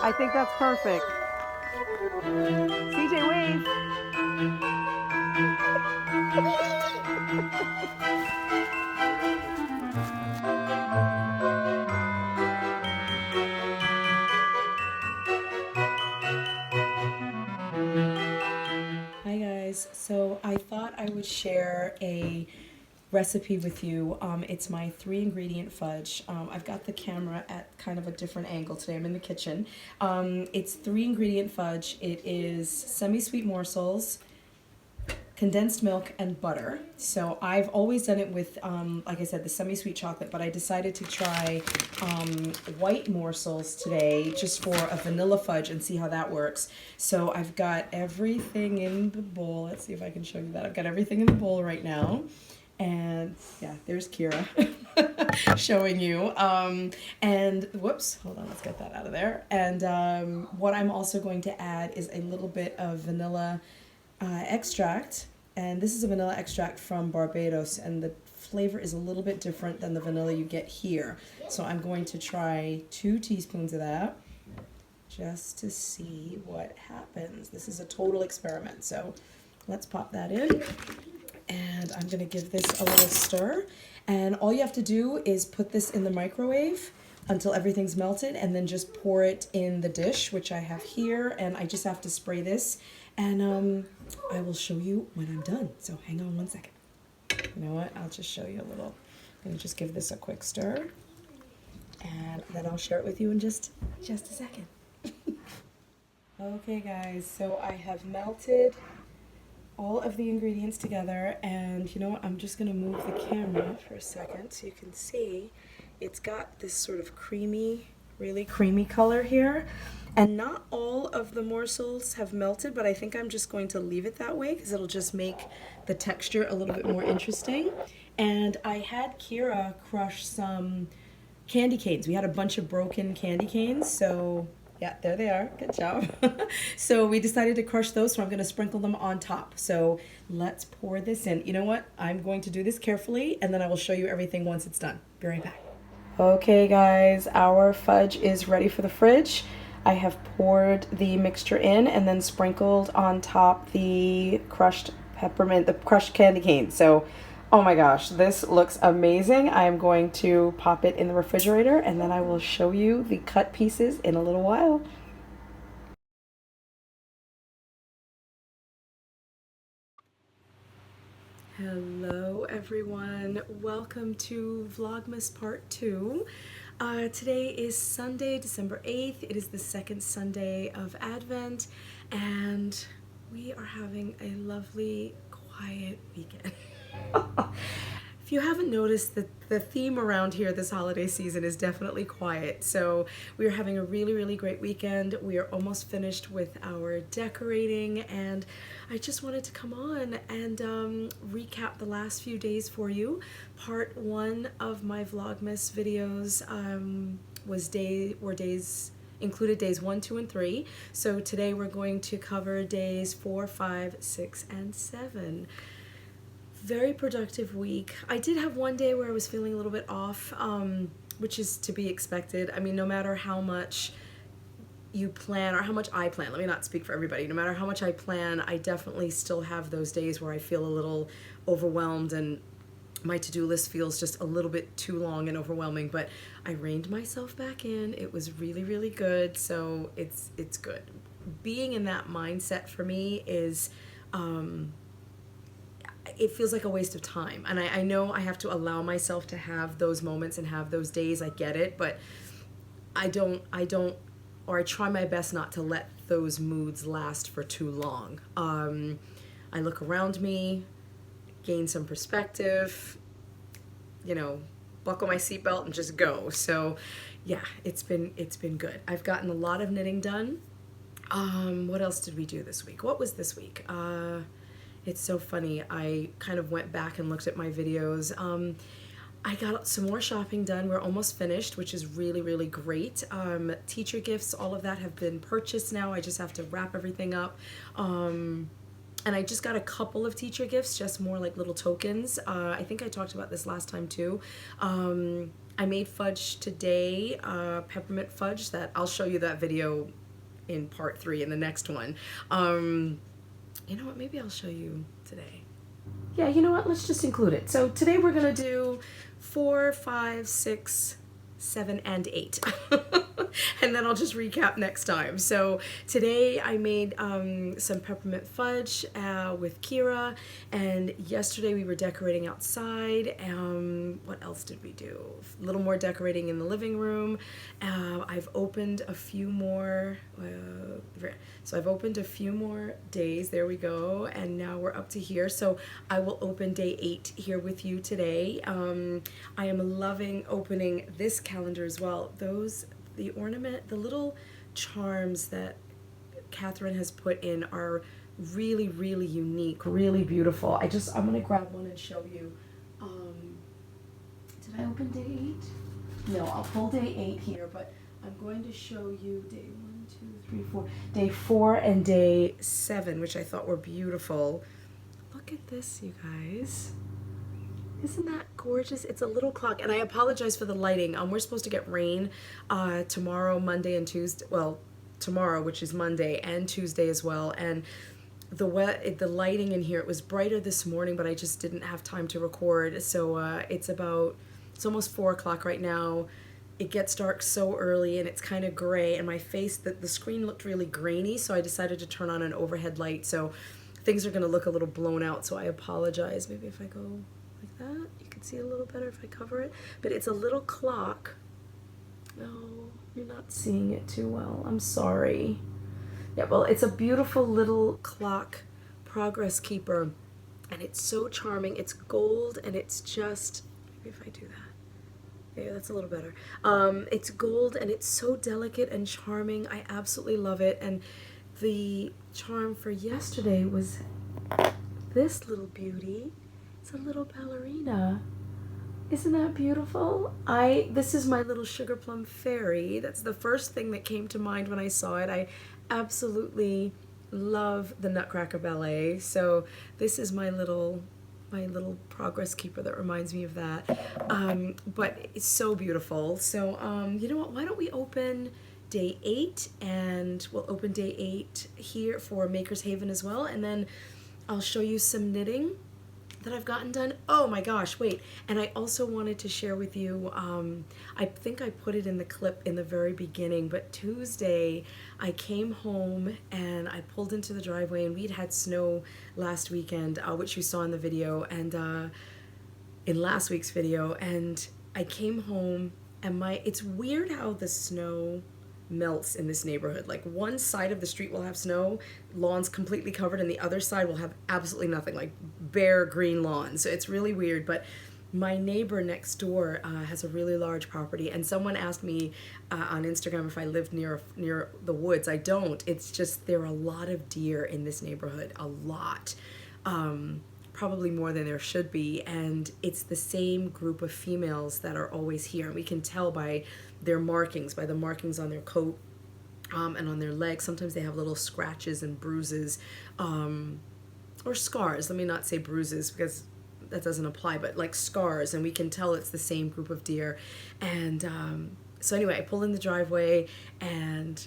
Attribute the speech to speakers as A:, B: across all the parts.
A: I think that's perfect. CJ, wave. Hi guys, so I thought I would share a recipe with you. It's my 3-ingredient fudge. I've got the camera at kind of a different angle today. I'm in the kitchen. It's 3-ingredient fudge. It is semi-sweet morsels, condensed milk, and butter. So I've always done it with, like I said, the semi-sweet chocolate, but I decided to try white morsels today just for a vanilla fudge and see how that works. So I've got everything in the bowl. Let's see if I can show you that. I've got everything in the bowl right now. And yeah, there's Kira showing you. And whoops, hold on, let's get that out of there. And what I'm also going to add is a little bit of vanilla extract. And this is a vanilla extract from Barbados, and the flavor is a little bit different than the vanilla you get here. So I'm going to try 2 teaspoons of that just to see what happens. This is a total experiment. So let's pop that in. And I'm going to give this a little stir. And all you have to do is put this in the microwave until everything's melted, and then just pour it in the dish, which I have here. And I just have to spray this. And I will show you when I'm done. So hang on one second. You know what? I'll just show you a little. I'm going to just give this a quick stir. And then I'll share it with you in just a second. Okay, guys. So I have melted all of the ingredients together, and you know what, I'm just gonna move the camera for a second so you can see it's got this sort of creamy, really creamy color here, and not all of the morsels have melted, but I think I'm just going to leave it that way because it'll just make the texture a little bit more interesting. And I had Kira crush some candy canes. We had a bunch of broken candy canes, so yeah, there they are. Good job. So we decided to crush those, so I'm going to sprinkle them on top. So let's pour this in. You know what? I'm going to do this carefully, and then I will show you everything once it's done. Be right back. Okay, guys, our fudge is ready for the fridge. I have poured the mixture in and then sprinkled on top the crushed peppermint, the crushed candy cane. So, oh my gosh, this looks amazing. I am going to pop it in the refrigerator, and then I will show you the cut pieces in a little while. Hello everyone, welcome to Vlogmas Part 2. Today is Sunday, December 8th. It is the second Sunday of Advent, and we are having a lovely, quiet weekend. If you haven't noticed, the theme around here this holiday season is definitely quiet. So we are having a really, really great weekend. We are almost finished with our decorating, and I just wanted to come on and recap the last few days for you. Part one of my Vlogmas videos included days 1, 2, and 3. So today we're going to cover days 4, 5, 6, and 7. Very productive week. I did have one day where I was feeling a little bit off, which is to be expected. I mean, no matter how much you plan, or how much I plan, let me not speak for everybody, no matter how much I plan, I definitely still have those days where I feel a little overwhelmed and my to-do list feels just a little bit too long and overwhelming, but I reined myself back in. It was really, really good, so it's good. Being in that mindset for me is, it feels like a waste of time. And I know I have to allow myself to have those moments and have those days, I get it, but I try my best not to let those moods last for too long. I look around me, gain some perspective, buckle my seatbelt and just go. So yeah, it's been good. I've gotten a lot of knitting done. What else did we do this week? What was this week? It's so funny. I kind of went back and looked at my videos. I got some more shopping done. We're almost finished, which is really, really great. Teacher gifts, all of that have been purchased now. I just have to wrap everything up. And I just got a couple of teacher gifts, just more like little tokens. I think I talked about this last time too. I made fudge today, peppermint fudge. That I'll show you that video in part 3 in the next one. You know what, maybe I'll show you today. Yeah, you know what, let's just include it. So today we're gonna do 4, 5, 6, 7, and 8. And then I'll just recap next time. So today I made some peppermint fudge with Kira, and yesterday we were decorating outside. What else did we do? A little more decorating in the living room. I've opened a few more, so I've opened a few more days, there we go, and now we're up to here. So I will open day 8 here with you today. I am loving opening this calendar as well. The ornament, the little charms that Catherine has put in are really, really unique, really beautiful. I'm gonna grab one and show you. Did I open day 8? No, I'll pull day 8 here, but I'm going to show you day 1, 2, 3, 4, day 4 and day 7, which I thought were beautiful. Look at this, you guys. Isn't that gorgeous? It's a little clock, and I apologize for the lighting. We're supposed to get rain tomorrow, Monday, and Tuesday. Well, tomorrow, which is Monday, and Tuesday as well. And the lighting in here, it was brighter this morning, but I just didn't have time to record. So it's almost 4 o'clock right now. It gets dark so early, and it's kind of gray, and my face, the screen looked really grainy, so I decided to turn on an overhead light. So things are going to look a little blown out, so I apologize. Maybe if I go like that, you can see a little better if I cover it, but it's a little clock. No, you're not seeing it too well, I'm sorry. Yeah, well, it's a beautiful little clock, progress keeper, and it's so charming. It's gold, and it's just, maybe if I do that, yeah, that's a little better. It's gold, and it's so delicate and charming. I absolutely love it. And the charm for yesterday was this little beauty. It's a little ballerina. Isn't that beautiful? This is my little sugar plum fairy. That's the first thing that came to mind when I saw it. I absolutely love the Nutcracker Ballet. So this is my little progress keeper that reminds me of that. But it's so beautiful. So you know what? Why don't we open day 8, and we'll open day 8 here for Maker's Haven as well, and then I'll show you some knitting that I've gotten done. Oh my gosh, wait. And I also wanted to share with you, I think I put it in the clip in the very beginning, but Tuesday I came home and I pulled into the driveway, and we'd had snow last weekend, which you saw in the video, and in last week's video, and I came home, and it's weird how the snow melts in this neighborhood. Like, one side of the street will have snow, lawns completely covered, and the other side will have absolutely nothing, like bare green lawn. So it's really weird. But my neighbor next door has a really large property, and someone asked me on Instagram if I lived near the woods. I don't. It's just there are a lot of deer in this neighborhood, a lot. Probably more than there should be, and it's the same group of females that are always here, and we can tell by their markings, by the markings on their coat and on their legs. Sometimes they have little scratches and bruises, or scars. Let me not say bruises because that doesn't apply, but like scars, and we can tell it's the same group of deer. And so anyway, I pull in the driveway, and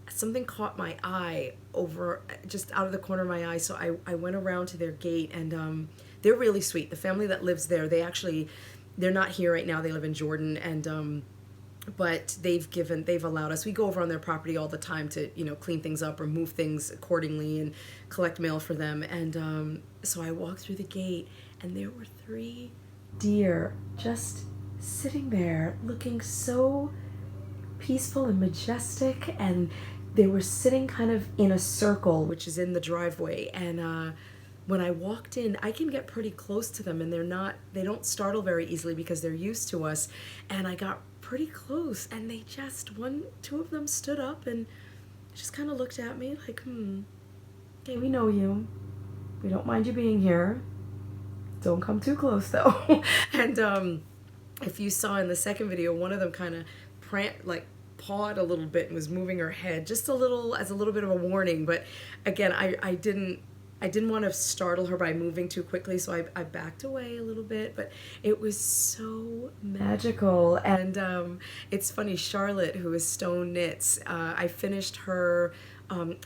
A: something caught my eye over just out of the corner of my eye. So I went around to their gate, and they're really sweet. The family that lives there, they're not here right now. They live in Jordan, and but they've allowed us. We go over on their property all the time to, you know, clean things up or move things accordingly and collect mail for them. And so I walked through the gate, and there were 3 deer just sitting there looking so peaceful and majestic, and they were sitting kind of in a circle, which is in the driveway. And when I walked in, I can get pretty close to them, and they don't startle very easily because they're used to us. And I got pretty close, and they just, 2 of them stood up and just kind of looked at me like, okay, we know you. We don't mind you being here. Don't come too close though. And if you saw in the second video, one of them kind of pawed a little bit and was moving her head just a little, as a little bit of a warning. But again, I didn't want to startle her by moving too quickly, so I backed away a little bit. But it was so magical. And it's funny, Charlotte, who is Stone Knits, I finished her,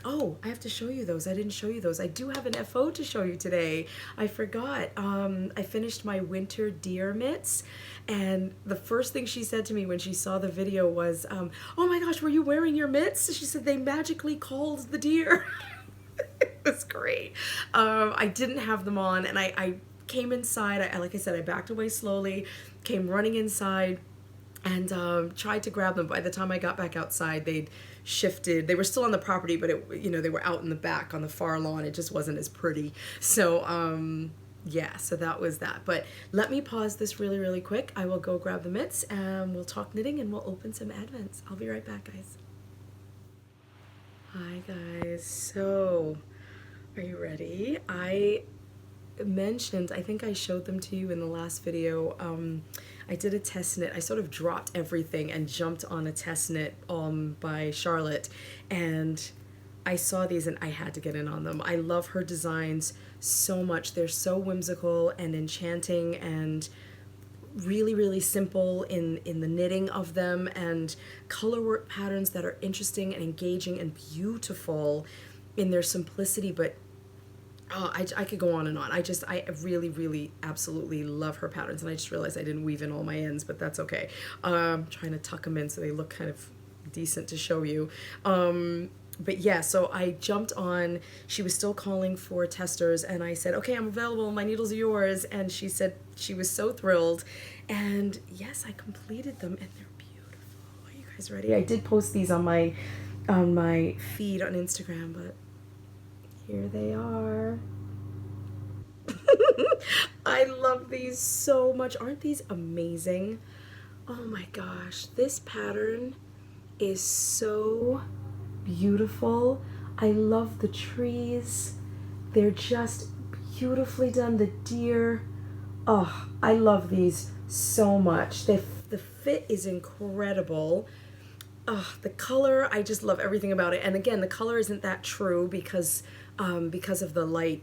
A: oh, I have to show you those. I didn't show you those. I do have an FO to show you today. I forgot. I finished my winter deer mitts, and the first thing she said to me when she saw the video was, oh my gosh, were you wearing your mitts? She said they magically called the deer. It was great. I didn't have them on, and I came inside. Like I said, I backed away slowly, came running inside, and tried to grab them. By the time I got back outside, they'd shifted. They were still on the property, but they were out in the back on the far lawn. It just wasn't as pretty. So yeah, so that was that. But let me pause this really, really quick. I will go grab the mitts, and we'll talk knitting, and we'll open some advents. I'll be right back, guys. Hi guys, so are you ready? I mentioned, I think I showed them to you in the last video, I did a test knit. I sort of dropped everything and jumped on a test knit by Charlotte, and I saw these and I had to get in on them. I love her designs so much. They're so whimsical and enchanting, and really, really simple in the knitting of them, and color work patterns that are interesting and engaging and beautiful in their simplicity. But I could go on and on. I really, really, absolutely love her patterns, and I just realized I didn't weave in all my ends, but that's okay. Trying to tuck them in so they look kind of decent to show you. But yeah, so I jumped on. She was still calling for testers, and I said, okay, I'm available, my needles are yours. And she said she was so thrilled, and yes, I completed them, and they're beautiful. Are you guys ready? I did post these on my feed on Instagram, but here they are. I love these so much. Aren't these amazing? Oh my gosh, this pattern is so beautiful. I love the trees. They're just beautifully done. The deer. Oh, I love these so much. The fit is incredible. Oh, the color, I just love everything about it. And again, the color isn't that true because of the light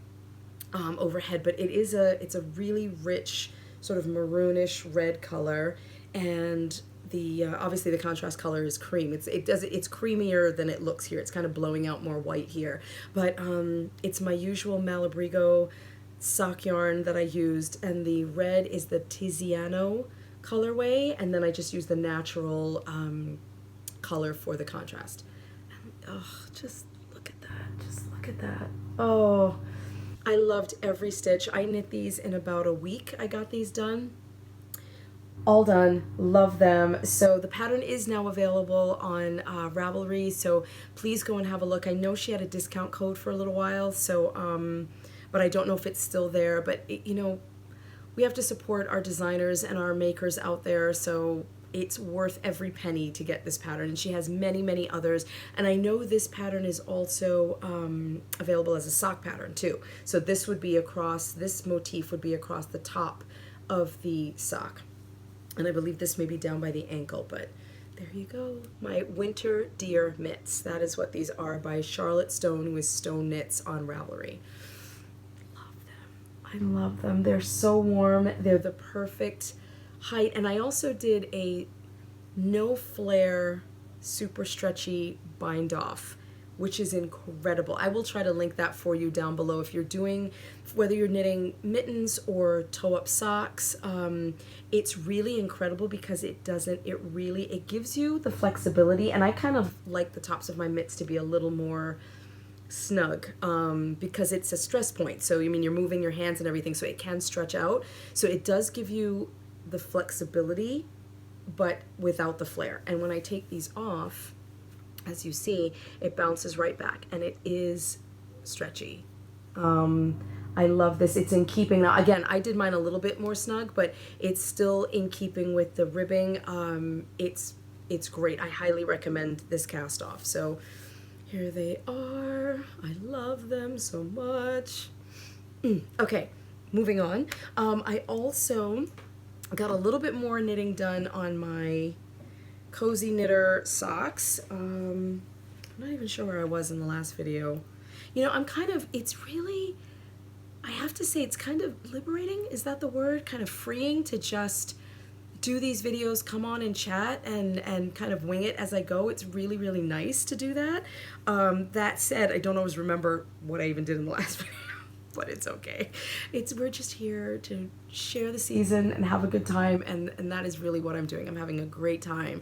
A: overhead, but it's a really rich sort of maroonish red color, and the obviously the contrast color is cream. It's creamier than it looks here. It's kind of blowing out more white here, but it's my usual Malabrigo sock yarn that I used, and the red is the Tiziano colorway, and then I just use the natural color for the contrast. And, oh, just look at that. Just look at that. Oh, I loved every stitch. I knit these in about a week. I got these done. All done. Love them. So the pattern is now available on Ravelry, so please go and have a look. I know she had a discount code for a little while, so but I don't know if it's still there. But we have to support our designers and our makers out there, so it's worth every penny to get this pattern. And she has many, many others. And I know this pattern is also available as a sock pattern too. So this would be across, this motif would be across the top of the sock. And I believe this may be down by the ankle, but there you go. My Winter Deer Mitts. That is what these are, by Charlotte Stone with Stone Knits on Ravelry. I love them. They're so warm. They're the perfect height. And I also did a no flare super stretchy bind off, which is incredible. I will try to link that for you down below if you're doing, whether you're knitting mittens or toe up socks. It's really incredible because it gives you the flexibility. And I kind of like the tops of my mitts to be a little more snug because it's a stress point. So I mean, you're moving your hands and everything, so it can stretch out. So it does give you the flexibility, but without the flare. And when I take these off, as you see, it bounces right back, and it is stretchy. I love this. It's in keeping. Now, again, I did mine a little bit more snug, but it's still in keeping with the ribbing. It's great. I highly recommend this cast off. So here they are. I love them so much. Okay, moving on. I also got a little bit more knitting done on my Cozy Knitter socks. I'm not even sure where I was in the last video. You know, it's really, I have to say, it's kind of liberating. Is that the word? Kind of freeing to just do these videos, come on and chat and kind of wing it as I go. It's really, really nice to do that. That said, I don't always remember what I even did in the last video, but it's okay. We're just here to share the season and have a good time, and that is really what I'm doing. I'm having a great time.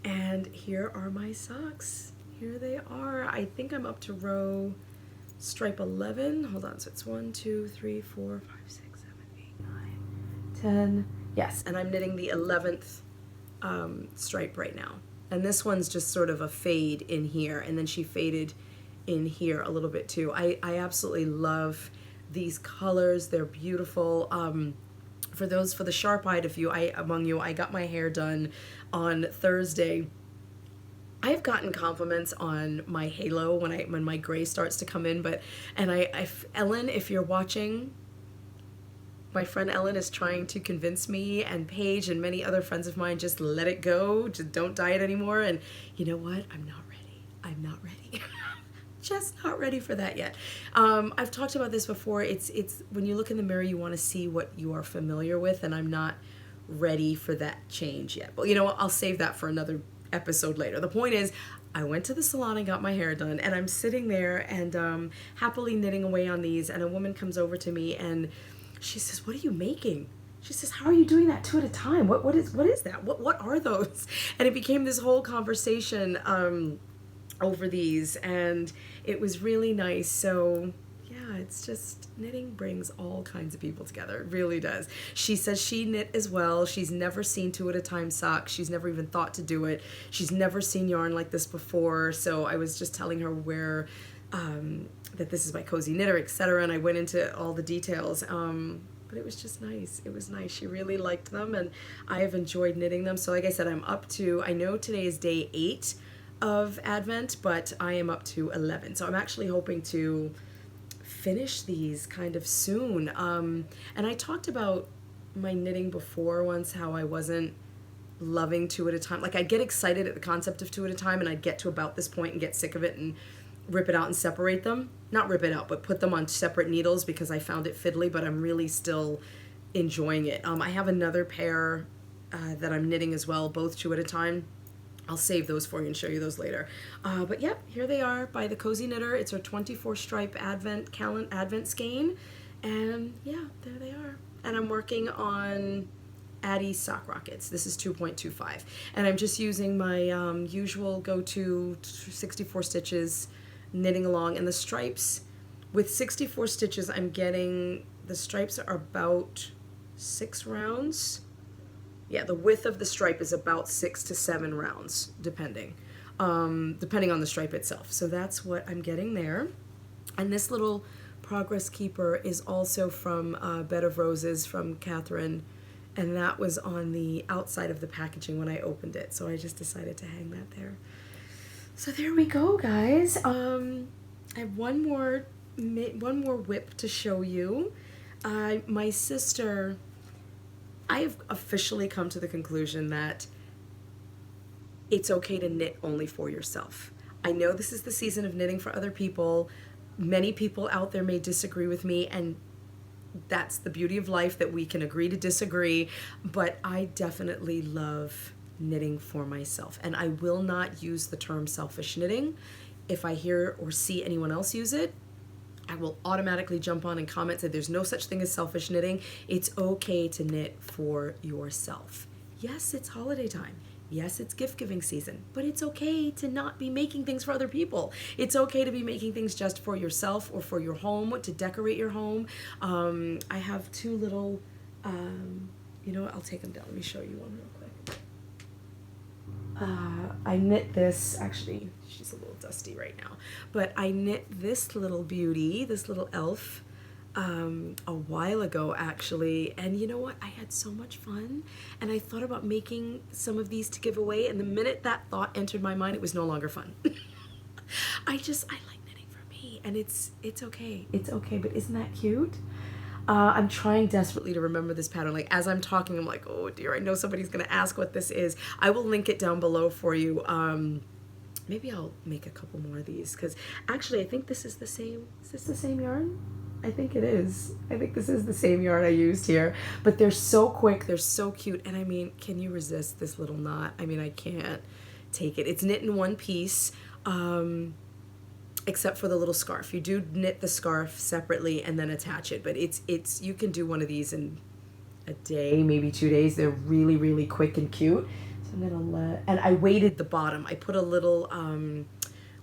A: And here are my socks. Here they are. I think I'm up to row stripe 11. Hold on, so it's 1, 2, 3, 4, 5, 6, 7, 8, 9, 10. Yes, and I'm knitting the 11th stripe right now. And this one's just sort of a fade in here, and then she faded in here a little bit too. I absolutely love these colors. They're beautiful. For the sharp-eyed among you, I got my hair done on Thursday. I've gotten compliments on my halo when my gray starts to come in, Ellen, if you're watching, my friend Ellen is trying to convince me, and Paige and many other friends of mine, just let it go, just don't dye it anymore. And you know what? I'm not ready. I'm not ready. Just not ready for that yet. I've talked about this before. It's when you look in the mirror, you want to see what you are familiar with, and I'm not ready for that change yet. But you know what? I'll save that for another episode later. The point is, I went to the salon and got my hair done, and I'm sitting there and happily knitting away on these, and a woman comes over to me and she says, "What are you making?" She says, "How are you doing that 2 at a time? What is that? What are those?" And it became this whole conversation over these, and it was really nice. So yeah, it's just, knitting brings all kinds of people together. It really does. She says she knit as well. She's never seen 2 at a time socks. She's never even thought to do it. She's never seen yarn like this before. So I was just telling her where that this is by Cozy Knitter, etc. And I went into all the details. But it was just nice. It was nice. She really liked them, and I have enjoyed knitting them. So like I said, I'm up to, I know today is day 8 of Advent, but I am up to 11. So I'm actually hoping to finish these kind of soon. And I talked about my knitting before once, how I wasn't loving 2 at a time. Like, I'd get excited at the concept of 2 at a time, and I'd get to about this point and get sick of it and rip it out and separate them. Not rip it out, but put them on separate needles because I found it fiddly, but I'm really still enjoying it. I have another pair that I'm knitting as well, both 2 at a time. I'll save those for you and show you those later. But yep, here they are by the Cozy Knitter. It's our 24 stripe Advent skein. And yeah, there they are. And I'm working on Addie's Sock Rockets. This is 2.25. And I'm just using my usual go-to 64 stitches, knitting along. And the stripes, with 64 stitches, I'm getting, the stripes are about 6 rounds. Yeah, the width of the stripe is about 6 to 7 rounds, depending on the stripe itself. So that's what I'm getting there. And this little Progress Keeper is also from Bed of Roses from Catherine, and that was on the outside of the packaging when I opened it, so I just decided to hang that there. So there we go, guys. I have one more whip to show you. My sister, I have officially come to the conclusion that it's okay to knit only for yourself. I know this is the season of knitting for other people. Many people out there may disagree with me, and that's the beauty of life, that we can agree to disagree, but I definitely love knitting for myself, and I will not use the term selfish knitting. If I hear or see anyone else use it, I will automatically jump on and comment that there's no such thing as selfish knitting. It's okay to knit for yourself. Yes, it's holiday time. Yes, it's gift-giving season, but it's okay to not be making things for other people. It's okay to be making things just for yourself or for your home, to decorate your home. I have two little, you know what, I'll take them down. Let me show you one real quick. I knit this, actually, she's a little dusty right now, but I knit this little beauty, this little elf, a while ago actually, and you know what, I had so much fun, and I thought about making some of these to give away, and the minute that thought entered my mind, it was no longer fun. I like knitting for me, and it's okay, but isn't that cute? I'm trying desperately to remember this pattern. Like, as I'm talking, I'm like, oh dear, I know somebody's gonna ask what this is. I will link it down below for you. Maybe I'll make a couple more of these, because actually I think this is the same. Is this the same yarn? I think it is. I think this is the same yarn I used here. But they're so quick, they're so cute, and I mean, can you resist this little knot? I mean, I can't take it. It's knit in one piece, except for the little scarf. You do knit the scarf separately and then attach it, but it's you can do one of these in a day, maybe 2 days. They're really, really quick and cute. So I'm gonna and I weighted the bottom. I put a little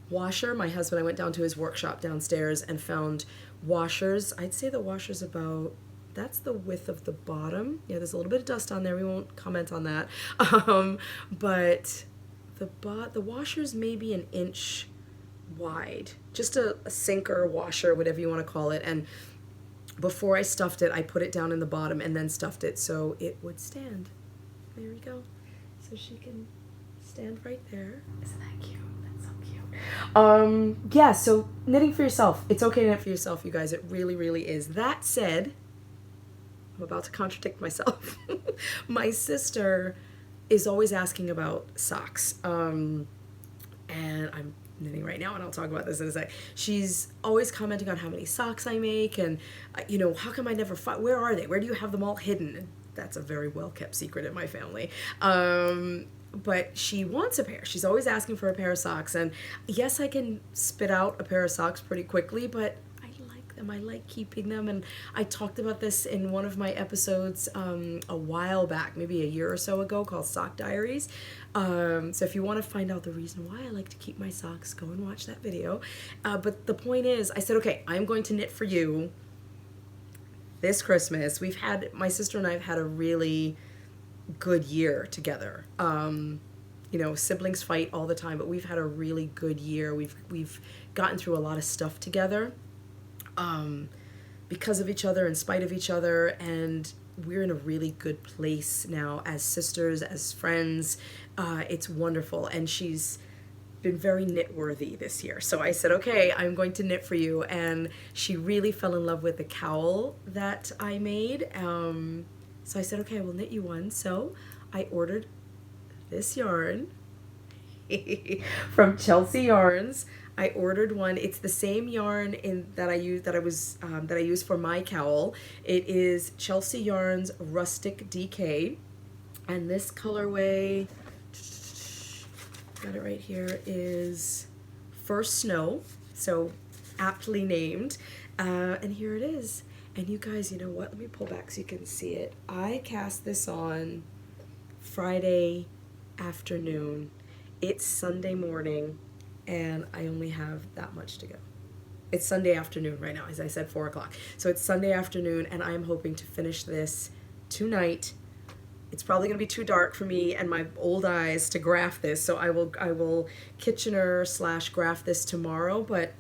A: washer. My husband, I went down to his workshop downstairs and found washers. I'd say the washer's about, that's the width of the bottom. Yeah, there's a little bit of dust on there. We won't comment on that. But the washer's maybe an inch wide. Just a sinker, washer, whatever you want to call it. And before I stuffed it, I put it down in the bottom and then stuffed it so it would stand. There we go. So she can stand right there. Isn't that cute? Yeah, so knitting for yourself. It's okay to knit for yourself, you guys. It really, really is. That said, I'm about to contradict myself. My sister is always asking about socks. And I'm knitting right now, and I'll talk about this in a sec. She's always commenting on how many socks I make, and, you know, how come I never find, where are they? Where do you have them all hidden? That's a very well-kept secret in my family. But she wants a pair. She's always asking for a pair of socks. And yes, I can spit out a pair of socks pretty quickly, but I like them. I like keeping them. And I talked about this in one of my episodes a while back, maybe a year or so ago, called Sock Diaries. So if you want to find out the reason why I like to keep my socks, go and watch that video. But the point is, I said, okay, I'm going to knit for you this Christmas. My sister and I have had a really good year together. You know, siblings fight all the time, but we've had a really good year. We've gotten through a lot of stuff together, because of each other, in spite of each other, and we're in a really good place now as sisters, as friends. It's wonderful, and she's been very knit-worthy this year. So I said, okay, I'm going to knit for you, and she really fell in love with the cowl that I made. So I said, okay, I will knit you one. So I ordered this yarn from Chelsea Yarns. I ordered one. It's the same yarn that I use for my cowl. It is Chelsea Yarns Rustic DK, and this colorway, got it right here, is First Snow, so aptly named. And here it is. And you guys, you know what? Let me pull back so you can see it. I cast this on Friday afternoon. It's Sunday morning, and I only have that much to go. It's Sunday afternoon right now, as I said, 4 o'clock. So it's Sunday afternoon, and I'm hoping to finish this tonight. It's probably going to be too dark for me and my old eyes to graph this, so I will Kitchener / graph this tomorrow, but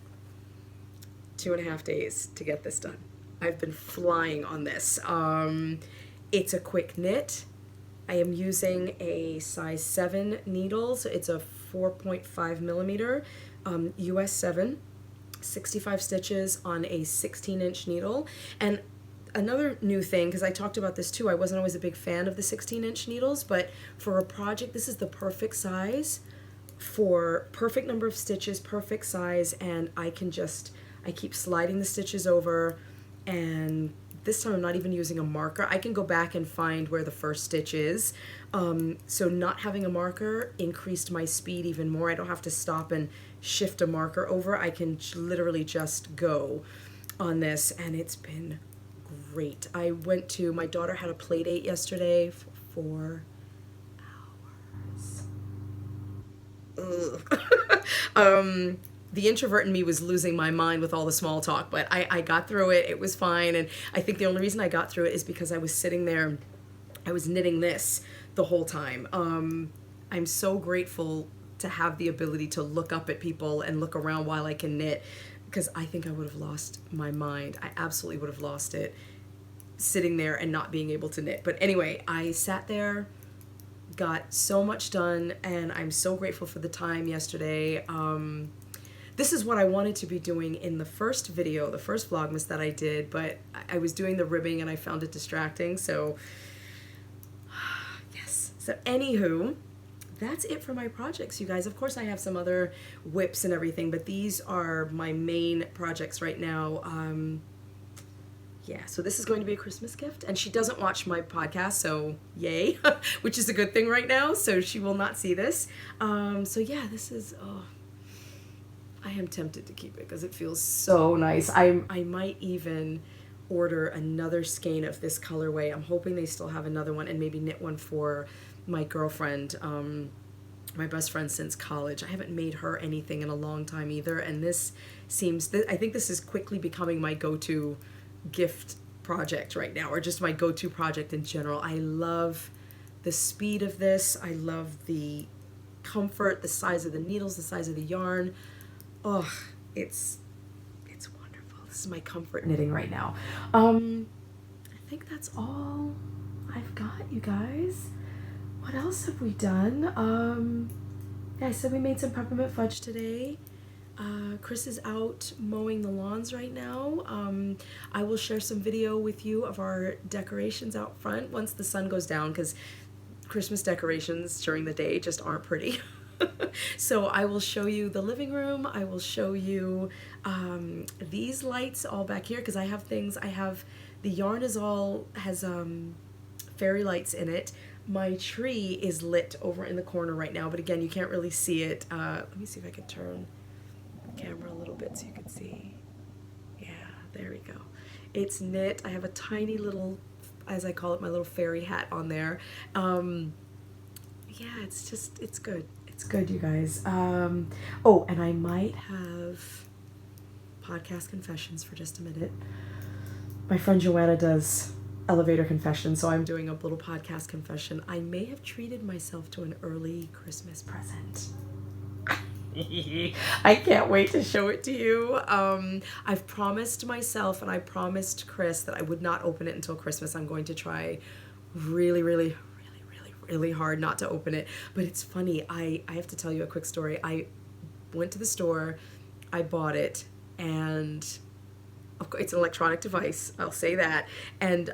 A: 2.5 days to get this done. I've been flying on this. It's a quick knit. I am using a size 7 needle, so it's a 4.5 millimeter US 7, 65 stitches on a 16-inch needle. And another new thing, because I talked about this too, I wasn't always a big fan of the 16-inch needles, but for a project, this is the perfect size for perfect number of stitches, perfect size, and I keep sliding the stitches over, and this time I'm not even using a marker. I can go back and find where the first stitch is. So not having a marker increased my speed even more. I don't have to stop and shift a marker over. I can literally just go on this, and it's been great. My daughter had a play date yesterday for 4 hours. The introvert in me was losing my mind with all the small talk, but I got through it. It was fine. And I think the only reason I got through it is because I was sitting there, I was knitting this the whole time. I'm so grateful to have the ability to look up at people and look around while I can knit, because I think I would have lost my mind. I absolutely would have lost it sitting there and not being able to knit. But anyway, I sat there, got so much done, and I'm so grateful for the time yesterday. This is what I wanted to be doing in the first video, the first Vlogmas that I did, but I was doing the ribbing and I found it distracting, so yes. So anywho, that's it for my projects, you guys. Of course I have some other whips and everything, but these are my main projects right now. Yeah, so this is going to be a Christmas gift, and she doesn't watch my podcast, so yay, which is a good thing right now, so she will not see this. So yeah, this is, I am tempted to keep it because it feels so nice. I might even order another skein of this colorway. I'm hoping they still have another one, and maybe knit one for my girlfriend, my best friend since college. I haven't made her anything in a long time either, and this seems, I think this is quickly becoming my go-to gift project right now, or just my go-to project in general. I love the speed of this. I love the comfort, the size of the needles, the size of the yarn. Oh, it's wonderful. This is my comfort knitting right now. I think that's all I've got, you guys. What else have we done? Yeah, I said we made some peppermint fudge today. Chris is out mowing the lawns right now. I will share some video with you of our decorations out front once the sun goes down, because Christmas decorations during the day just aren't pretty. So I will show you the living room. I will show you these lights all back here, because I have things. The yarn has fairy lights in it. My tree is lit over in the corner right now, but again, you can't really see it. Let me see if I can turn the camera a little bit so you can see. Yeah, there we go. It's knit. I have a tiny little, as I call it, my little fairy hat on there. Yeah, it's good. It's good, you guys. Oh, and I might have podcast confessions for just a minute. My friend Joanna does elevator confession, so I'm doing a little podcast confession. I may have treated myself to an early Christmas present. I can't wait to show it to you. I've promised myself, and I promised Chris, that I would not open it until Christmas. I'm going to try really, really, really hard not to open it. But it's funny, I have to tell you a quick story. I went to the store, I bought it, and of course it's an electronic device, I'll say that, and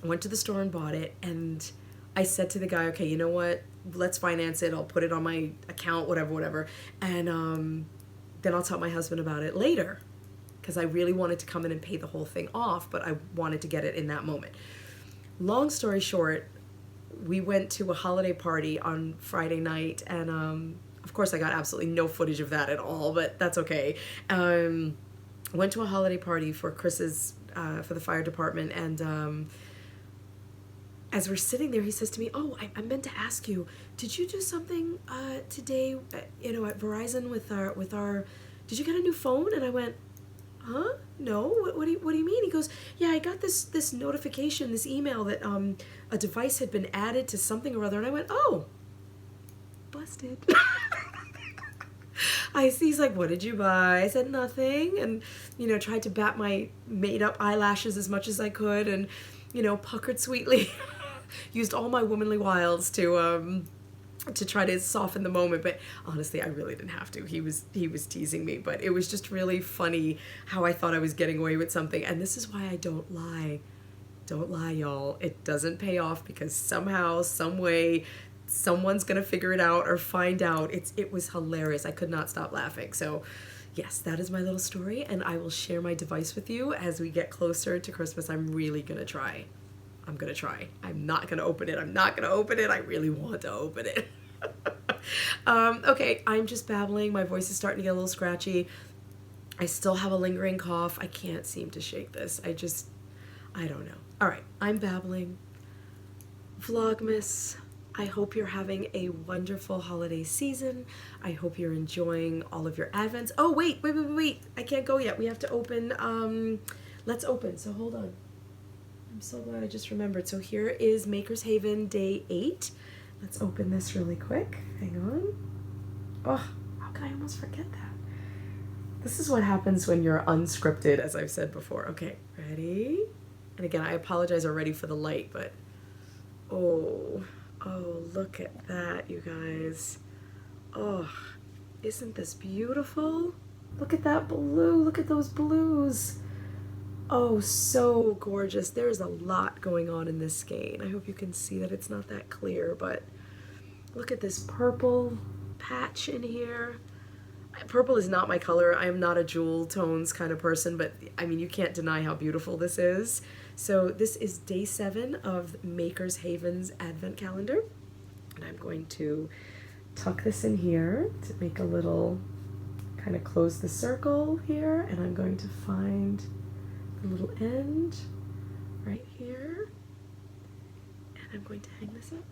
A: went to the store and bought it, and I said to the guy, okay, you know what, let's finance it, I'll put it on my account, whatever, and then I'll tell my husband about it later, because I really wanted to come in and pay the whole thing off, but I wanted to get it in that moment. Long story short, we went to a holiday party on Friday night, and of course I got absolutely no footage of that at all, but that's okay. Went to a holiday party for Chris's, for the fire department, and as we're sitting there, he says to me, oh, I meant to ask you, did you do something today, at Verizon with our, did you get a new phone? And I went, huh? No, what do you mean? He goes, yeah, I got this notification, this email that a device had been added to something or other, and I went, oh, busted. He's like, what did you buy? I said, nothing. And, you know, tried to bat my made up eyelashes as much as I could and, you know, puckered sweetly. Used all my womanly wiles to try to soften the moment, but honestly, I really didn't have to. He was teasing me, but it was just really funny how I thought I was getting away with something. And this is why I don't lie. Don't lie, y'all. It doesn't pay off because somehow, some way, someone's gonna figure it out or find out. It was hilarious. I could not stop laughing. So yes, that is my little story, and I will share my device with you as we get closer to Christmas. I'm really gonna try. I'm gonna try. I'm not gonna open it. I'm not gonna open it. I really want to open it. Okay, I'm just babbling. My voice is starting to get a little scratchy. I still have a lingering cough. I can't seem to shake this. I don't know. All right, I'm babbling. Vlogmas, I hope you're having a wonderful holiday season. I hope you're enjoying all of your advents. Oh, wait. I can't go yet. We have to open, let's open. So hold on. I'm so glad I just remembered. So here is Maker's Haven Day 8. Let's open this really quick. Hang on. Oh, how could I almost forget that? This is what happens when you're unscripted, as I've said before. Okay, ready? And again, I apologize already for the light, but oh, look at that, you guys. Oh, isn't this beautiful? Look at that blue. Look at those blues. Oh, so gorgeous. There's a lot going on in this skein. I hope you can see that it's not that clear, but look at this purple patch in here. Purple is not my color. I am not a jewel tones kind of person, but I mean, you can't deny how beautiful this is. So this is day 7 of Maker's Haven's Advent Calendar. And I'm going to tuck this in here to make a little, kind of close the circle here. And I'm going to find the little end right here. And I'm going to hang this up.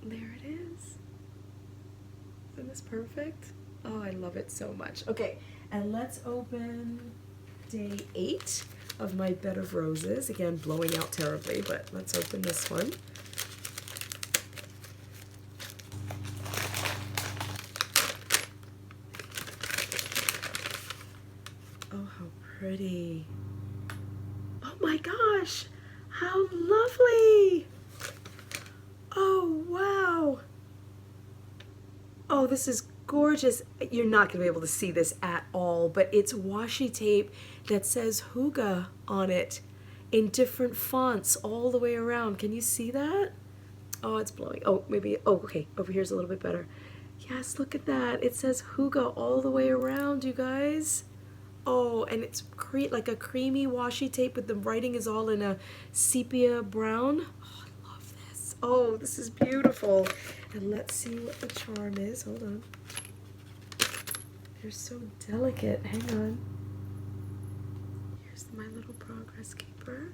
A: There it is. Isn't this perfect? Oh, I love it so much. Okay, and let's open day 8 of my bed of roses. Again, blowing out terribly, but let's open this one. Oh, how pretty. Oh my gosh, how lovely. Oh, wow. Oh, this is gorgeous. You're not going to be able to see this at all, but it's washi tape that says Hygge on it in different fonts all the way around. Can you see that? Oh, it's blowing. Oh, maybe. Oh, okay. Over here's a little bit better. Yes, look at that. It says Hygge all the way around, you guys. Oh, and it's like a creamy washi tape, but the writing is all in a sepia brown. Oh, this is beautiful. And let's see what the charm is. Hold on. They're so delicate. Hang on. Here's my little progress keeper.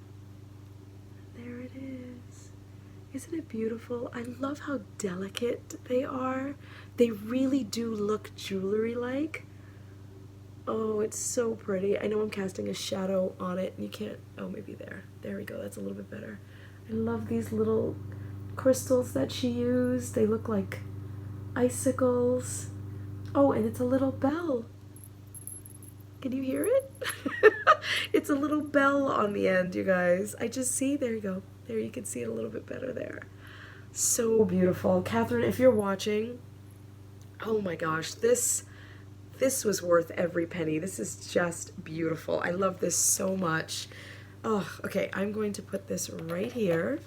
A: There it is. Isn't it beautiful? I love how delicate they are. They really do look jewelry-like. Oh, it's so pretty. I know I'm casting a shadow on it, and you can't... Oh, maybe there. There we go. That's a little bit better. I love these little crystals that she used. They look like icicles. Oh, and it's a little bell. Can you hear it? It's a little bell on the end, you guys. I just see, there you go. There, you can see it a little bit better there. So beautiful. Catherine, if you're watching, oh my gosh, this was worth every penny. This is just beautiful. I love this so much. Oh, okay, I'm going to put this right here.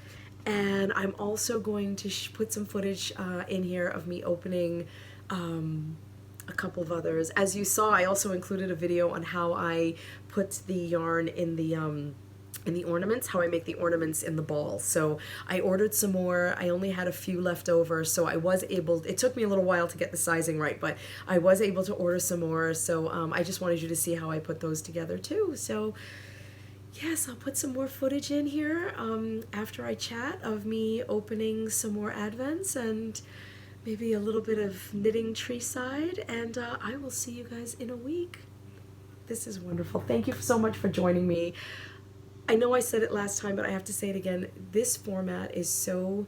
A: And I'm also going to put some footage in here of me opening a couple of others. As you saw, I also included a video on how I put the yarn in the ornaments, how I make the ornaments in the ball. So I ordered some more. I only had a few left over, so I was able, it took me a little while to get the sizing right, but I was able to order some more. So I just wanted you to see how I put those together too. So yes, I'll put some more footage in here after I chat of me opening some more advents and maybe a little bit of knitting tree side, and I will see you guys in a week. This is wonderful. Thank you so much for joining me. I know I said it last time, but I have to say it again. This format is so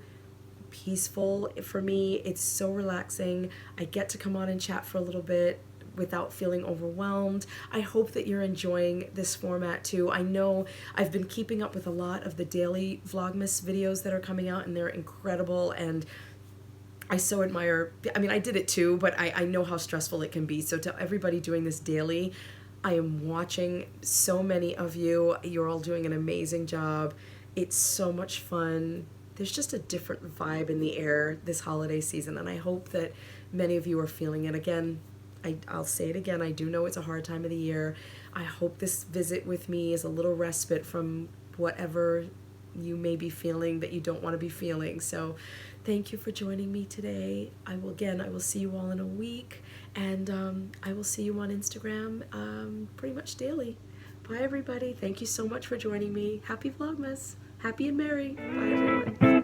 A: peaceful for me. It's so relaxing. I get to come on and chat for a little bit without feeling overwhelmed. I hope that you're enjoying this format too. I know I've been keeping up with a lot of the daily Vlogmas videos that are coming out, and they're incredible, and I so admire, I mean, I did it too, but I know how stressful it can be. So to everybody doing this daily, I am watching so many of you. You're all doing an amazing job. It's so much fun. There's just a different vibe in the air this holiday season, and I hope that many of you are feeling it. Again, I'll say it again, I do know it's a hard time of the year. I hope this visit with me is a little respite from whatever you may be feeling that you don't want to be feeling. So thank you for joining me today. I will see you all in a week, and I will see you on Instagram pretty much daily. Bye everybody. Thank you so much for joining me. Happy Vlogmas. Happy and merry. Bye everyone.